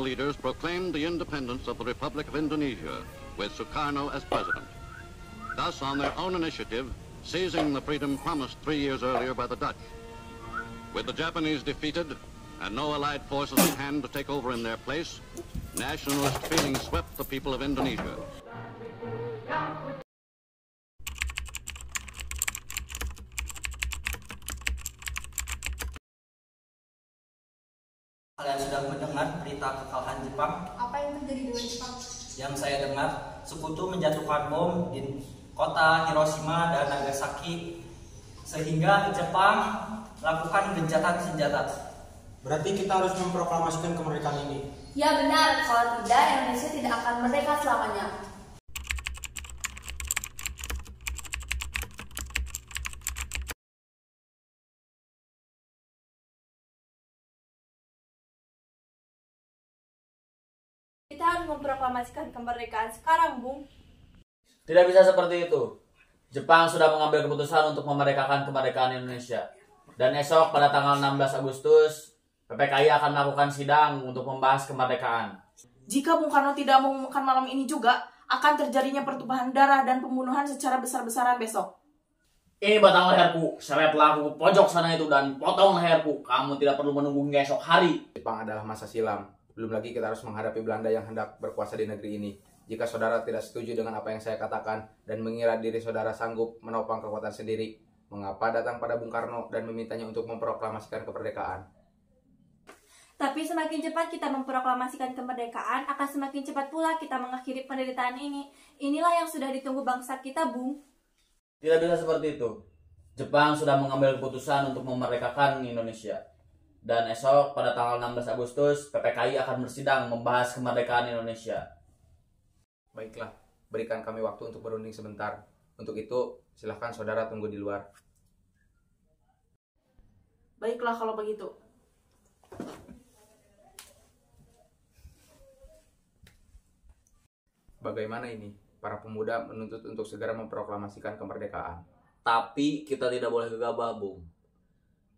Leaders proclaimed the independence of the Republic of Indonesia, with Sukarno as president. Thus, on their own initiative, seizing the freedom promised 3 years earlier by the Dutch. With the Japanese defeated and no allied forces at hand to take over in their place, nationalist feelings swept the people of Indonesia. Kalian sudah mendengar berita kekalahan Jepang? Apa yang terjadi dengan Jepang? Yang saya dengar, sekutu menjatuhkan bom di kota Hiroshima dan Nagasaki sehingga Jepang melakukan gencatan senjata. Berarti kita harus memproklamasikan kemerdekaan ini. Ya benar, kalau tidak Indonesia tidak akan merdeka selamanya. Kita harus memproklamasikan kemerdekaan sekarang, Bung. Tidak bisa seperti itu. Jepang sudah mengambil keputusan untuk memerdekakan kemerdekaan Indonesia. Dan esok pada tanggal 16 Agustus, PPKI akan melakukan sidang untuk membahas kemerdekaan. Jika Bung Karno tidak mengumumkan malam ini juga, akan terjadinya pertumpahan darah dan pembunuhan secara besar-besaran besok. Ini batang leherku, seretlah aku ke pojok sana itu dan potong leherku. Kamu tidak perlu menunggu hingga esok hari. Jepang adalah masa silam. Belum lagi kita harus menghadapi Belanda yang hendak berkuasa di negeri ini. Jika saudara tidak setuju dengan apa yang saya katakan dan mengira diri saudara sanggup menopang kekuatan sendiri, mengapa datang pada Bung Karno dan memintanya untuk memproklamasikan kemerdekaan? Tapi semakin cepat kita memproklamasikan kemerdekaan, akan semakin cepat pula kita mengakhiri penderitaan ini. Inilah yang sudah ditunggu bangsa kita, Bung. Tidak bisa seperti itu. Jepang sudah mengambil keputusan untuk memerdekakan Indonesia. Dan esok pada tanggal 16 Agustus, PPKI akan bersidang membahas kemerdekaan Indonesia. Baiklah, berikan kami waktu untuk berunding sebentar. Untuk itu, silahkan saudara tunggu di luar. Baiklah kalau begitu. Bagaimana ini? Para pemuda menuntut untuk segera memproklamasikan kemerdekaan. Tapi kita tidak boleh gegabah, Bung.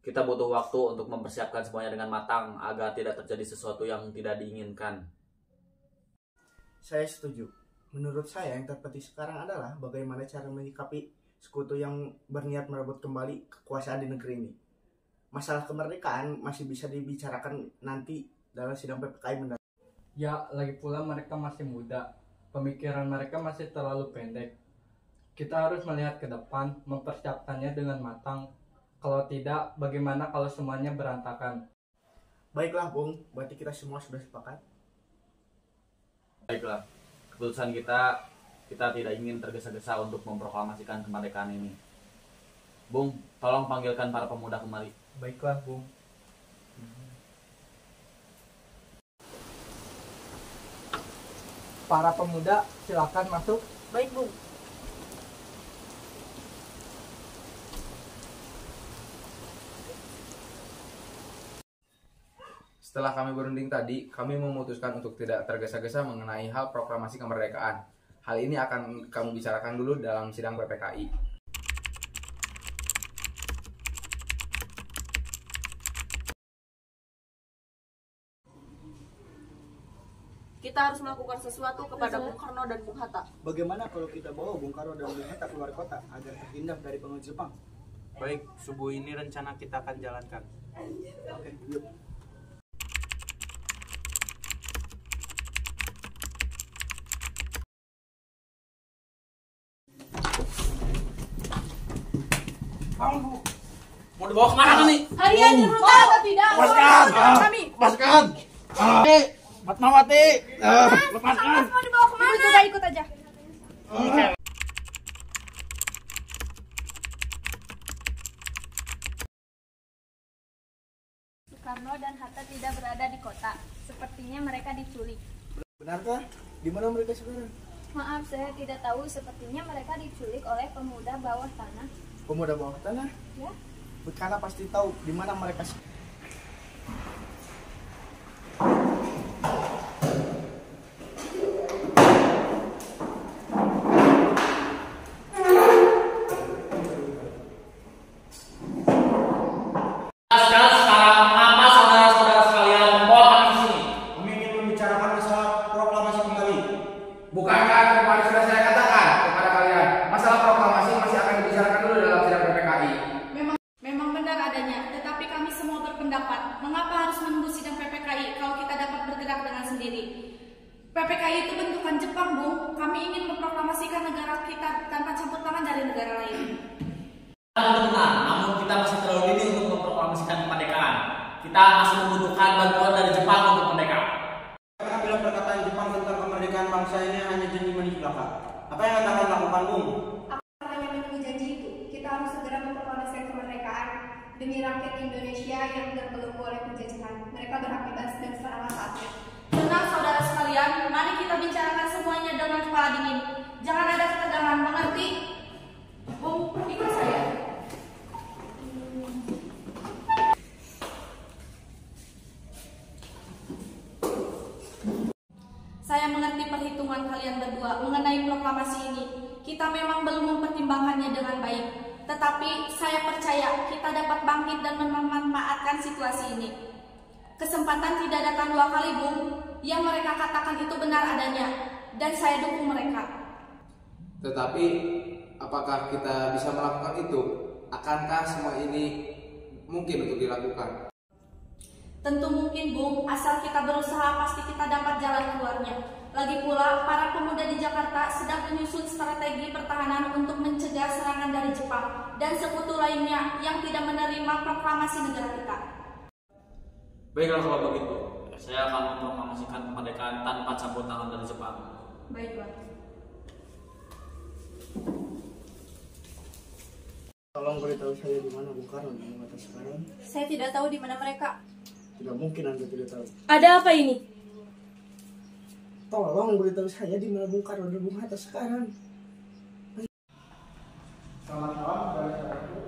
Kita butuh waktu untuk mempersiapkan semuanya dengan matang agar tidak terjadi sesuatu yang tidak diinginkan. Saya setuju. Menurut saya yang terpenting sekarang adalah bagaimana cara menyikapi sekutu yang berniat merebut kembali kekuasaan di negeri ini. Masalah kemerdekaan masih bisa dibicarakan nanti dalam sidang PPKI mendatang. Ya, lagi pula mereka masih muda. Pemikiran mereka masih terlalu pendek. Kita harus melihat ke depan, mempersiapkannya dengan matang. Kalau tidak, bagaimana kalau semuanya berantakan? Baiklah, Bung. Berarti kita semua sudah sepakat. Baiklah, keputusan kita tidak ingin tergesa-gesa untuk memproklamasikan kemerdekaan ini. Bung, tolong panggilkan para pemuda kembali. Baiklah, Bung. Para pemuda, silakan masuk. Baik, Bung. Setelah kami berunding tadi, kami memutuskan untuk tidak tergesa-gesa mengenai hal proklamasi kemerdekaan. Hal ini akan kami bicarakan dulu dalam sidang PPKI. Kita harus melakukan sesuatu kepada Bung Karno dan Bung Hatta. Bagaimana kalau kita bawa Bung Karno dan Bung Hatta keluar kota agar terhindar dari pengecut Jepang? Baik, subuh ini rencana kita akan jalankan. Oke, yuk. Mau dibawa kemana nih? Harian rutan atau tidak? Lepaskan! Kami. Lepaskan! Fatmawati! Lepaskan! Mau dibawa kemana? Ibu sudah ikut aja. Soekarno dan Hatta tidak berada di kota. Sepertinya mereka diculik. Benarkah? Di mana mereka sekarang? Maaf, saya tidak tahu. Sepertinya mereka diculik oleh pemuda bawah tanah. Pemuda bawah tanah? Ya. Bekana pasti tahu di mana mereka sekarang. Sekarang mengapa saudara-saudara sekalian membawa kami ke sini? Kami ingin membicarakan masalah proklamasi kembali. Bukankah kemarin sudah saya katakan kepada kalian, masalah proklamasi masih akan dibicarakan dulu dalam sidang PPKI. Memang benar adanya, tetapi kami semua berpendapat, mengapa harus menunggu sidang PPKI kalau kita dapat bergerak dengan sendiri? PPKI itu bentukan Jepang, Bung. Kami ingin memproklamasikan negara kita tanpa campur tangan dari negara lain. Benar, namun kita masih terlalu dini untuk memproklamasikan kemerdekaan. Kita masih membutuhkan bantuan dari Jepang untuk merdeka. Karena bila perkataan Jepang tentang kemerdekaan bangsa ini hanya janji manis belaka. Apa yang Anda akan lakukan, Bung? Hanya menunggu janji itu, kita harus segera memproklamasikan kemerdekaan demi rakyat Indonesia yang terbelenggu oleh penjajahan. Mereka berhak bebas dan sekaranglah saatnya. Tenang saudara sekalian, mari kita bicarakan semuanya dengan kepala dingin. Jangan ada ketegangan, mengerti? Bung, ikut saya. Saya mengerti perhitungan kalian berdua mengenai proklamasi ini. Kita memang belum mempertimbangkannya dengan baik. Tetapi saya percaya kita dapat bangkit dan memanfaatkan situasi ini. Kesempatan tidak datang dua kali, Bung. Yang mereka katakan itu benar adanya. Dan saya dukung mereka. Tetapi, apakah kita bisa melakukan itu? Akankah semua ini mungkin untuk dilakukan? Tentu mungkin, Bung, asal kita berusaha pasti kita dapat jalan keluarnya. Lagi pula, para pemuda di Jakarta sedang menyusun strategi pertahanan untuk mencegah serangan dari Jepang dan sekutu lainnya yang tidak menerima proklamasi negara kita. Baiklah kalau begitu, saya akan memproklamasikan kemerdekaan tanpa campur tangan dari Jepang. Baiklah. Tolong beritahu saya di mana Bung Karno dan Hatta sekarang. Saya tidak tahu di mana mereka. Tidak mungkin Anda tidak tahu. Ada apa ini? Tolong beritahu saya di mana Bung Karno dan Bung Hatta sekarang. Selamat malam, saudara-saudaraku.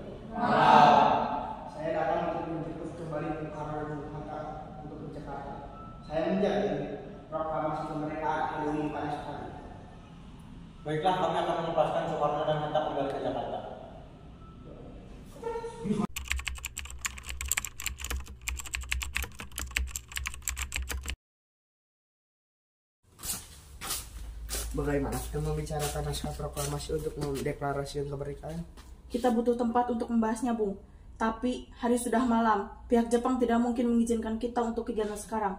Saya datang untuk menjemput kembali Bung Karno dan Bung Hatta untuk ke Jakarta. Saya menjamin proklamasi kemerdekaan akan diumumkan esok hari. Baiklah, kami akan melepaskan Soekarno dan Hatta kembali ke Jakarta. Bagaimana kita membicarakan naskah proklamasi untuk mendeklarasikan kemerdekaan? Kita butuh tempat untuk membahasnya, Bung. Tapi hari sudah malam. Pihak Jepang tidak mungkin mengizinkan kita untuk kegiatan sekarang.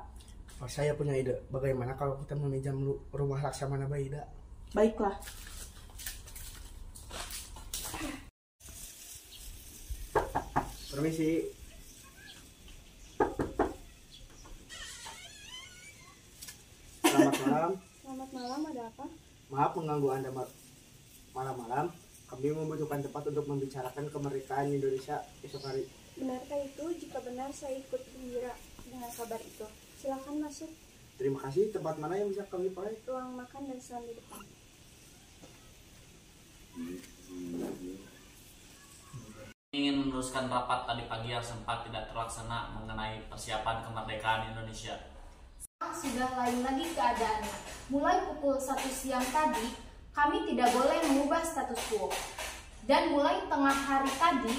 Oh, saya punya ide. Bagaimana kalau kita meminjam rumah Laksamana Baida? Baiklah. Permisi. Selamat malam. Selamat malam, ada apa? Maaf mengganggu Anda malam-malam. Kami membutuhkan tempat untuk membicarakan kemerdekaan Indonesia esok hari. Benarkah itu? Jika benar, saya ikut gembira dengan kabar itu. Silakan masuk. Terima kasih. Tempat mana yang bisa kami pakai? Ruang makan dan salon di depan. Ingin meneruskan rapat tadi pagi yang sempat tidak terlaksana mengenai persiapan kemerdekaan Indonesia. Sudah lain lagi keadaannya. Mulai pukul 1 siang tadi, kami tidak boleh mengubah status quo. Dan mulai tengah hari tadi,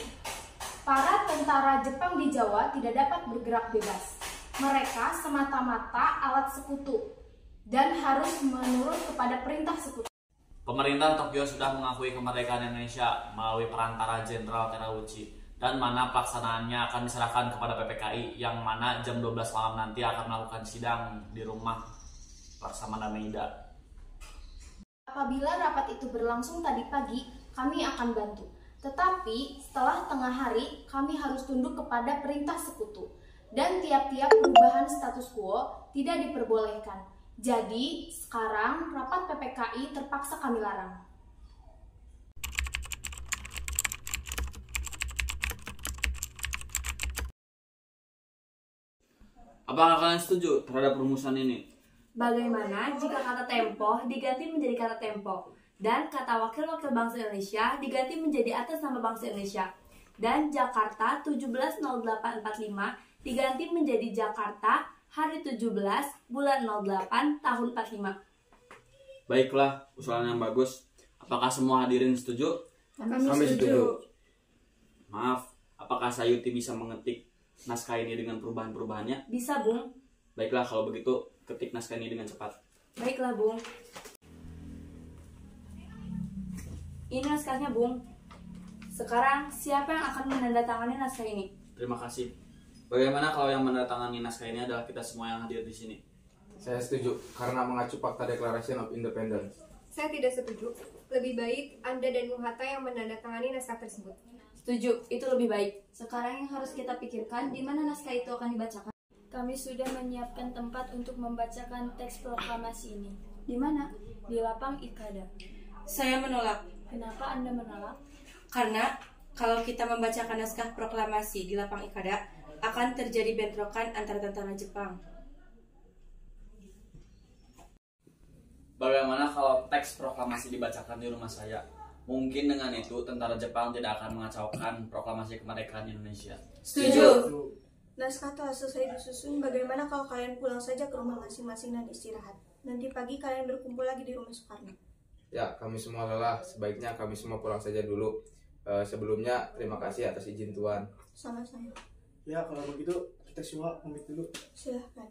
para tentara Jepang di Jawa tidak dapat bergerak bebas. Mereka semata-mata alat sekutu dan harus menurut kepada perintah sekutu. Pemerintah Tokyo sudah mengakui kemerdekaan Indonesia melalui perantara Jenderal Terauchi, dan mana pelaksanaannya akan diserahkan kepada PPKI, yang mana jam 12 malam nanti akan melakukan sidang di rumah Laksamana Maida. Apabila rapat itu berlangsung tadi pagi, kami akan bantu. Tetapi setelah tengah hari kami harus tunduk kepada perintah sekutu dan tiap-tiap perubahan status quo tidak diperbolehkan. Jadi sekarang rapat PPKI terpaksa kami larang. Apakah kalian setuju terhadap rumusan ini? Bagaimana jika kata tempo diganti menjadi kata tempo dan kata wakil-wakil bangsa Indonesia diganti menjadi atas nama bangsa Indonesia dan Jakarta 170845 diganti menjadi Jakarta hari 17 bulan 08 tahun 45. Baiklah, usulan yang bagus. Apakah semua hadirin setuju? Kami setuju. Maaf, apakah Sayuti bisa mengetik naskah ini dengan perubahan-perubahannya? Bisa, Bung. Baiklah, kalau begitu ketik naskah ini dengan cepat. Baiklah, Bung. Ini naskahnya, Bung. Sekarang siapa yang akan menandatangani naskah ini? Terima kasih. Bagaimana kalau yang menandatangani naskah ini adalah kita semua yang hadir di sini? Saya setuju karena mengacu Fakta Declaration of Independence. Saya tidak setuju. Lebih baik Anda dan Bung Hatta yang menandatangani naskah tersebut. Setuju, itu lebih baik. Sekarang yang harus kita pikirkan di mana naskah itu akan dibacakan. Kami sudah menyiapkan tempat untuk membacakan teks proklamasi ini. Di mana? Di lapang Ikada. Saya menolak. Kenapa Anda menolak? Karena kalau kita membacakan naskah proklamasi di lapang Ikada, akan terjadi bentrokan antara tentara Jepang. Bagaimana kalau teks proklamasi dibacakan di rumah saya? Mungkin dengan itu tentara Jepang tidak akan mengacaukan proklamasi kemerdekaan Indonesia. Setuju. Naskah telah selesai disusun. Bagaimana kalau kalian pulang saja ke rumah masing-masing dan istirahat? Nanti pagi kalian berkumpul lagi di rumah Soekarno. Ya, kami semua lelah. Sebaiknya kami semua pulang saja dulu. Sebelumnya, terima kasih atas izin Tuan. Sama-sama. Ya, kalau begitu kita semua pamit dulu. Silahkan.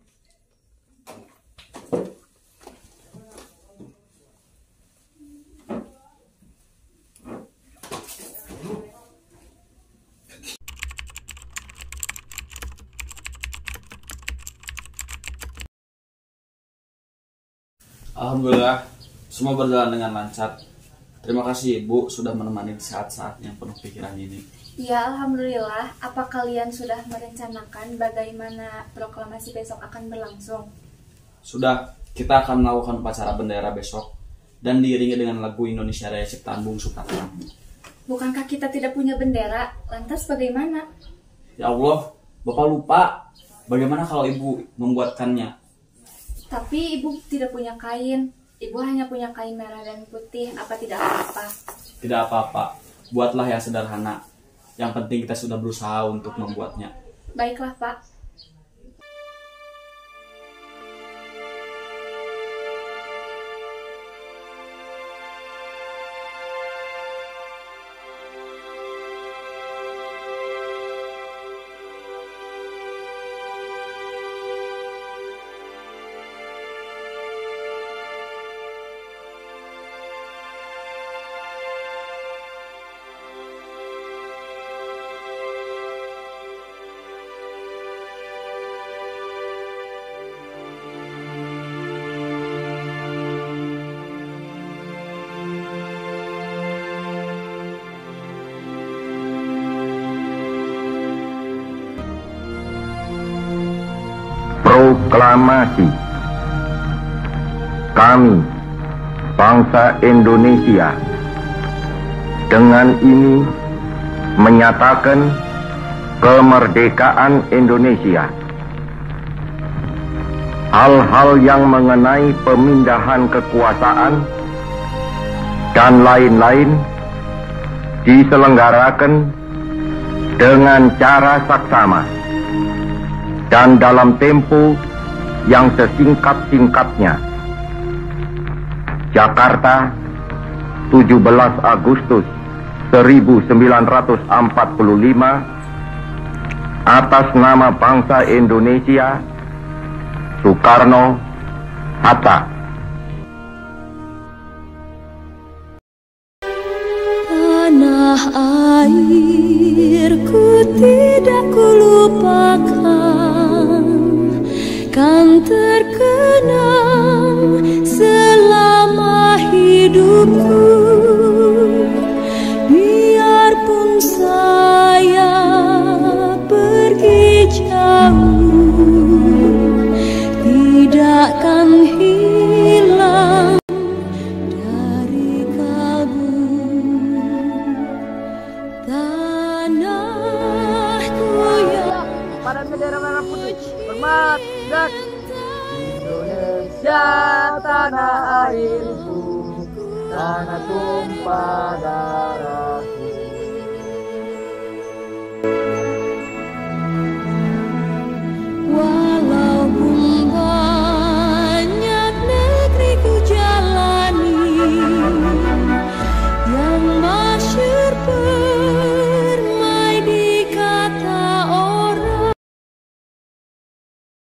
Alhamdulillah, semua berjalan dengan lancar. Terima kasih Ibu sudah menemani di saat-saat yang penuh pikiran ini. Ya, Alhamdulillah. Apa kalian sudah merencanakan bagaimana proklamasi besok akan berlangsung? Sudah, kita akan melakukan upacara bendera besok dan diiringi dengan lagu Indonesia Raya ciptaan Bung Soekarno. Bukankah kita tidak punya bendera? Lantas bagaimana? Ya Allah, Bapak lupa. Bagaimana kalau Ibu membuatkannya? Tapi Ibu tidak punya kain. Ibu hanya punya kain merah dan putih. Apa tidak apa-apa? Tidak apa-apa. Buatlah yang sederhana. Yang penting kita sudah berusaha untuk membuatnya. Baiklah, Pak. Proklamasi. Kami, bangsa Indonesia, dengan ini menyatakan kemerdekaan Indonesia. Hal-hal yang mengenai pemindahan kekuasaan dan lain-lain diselenggarakan dengan cara saksama dan dalam tempo yang sesingkat-singkatnya. Jakarta, 17 Agustus 1945, atas nama bangsa Indonesia, Soekarno, Hatta. Tanah airku tidak kulupakan, kan terkenang selama hidupku. Biar airku, tanah tumpah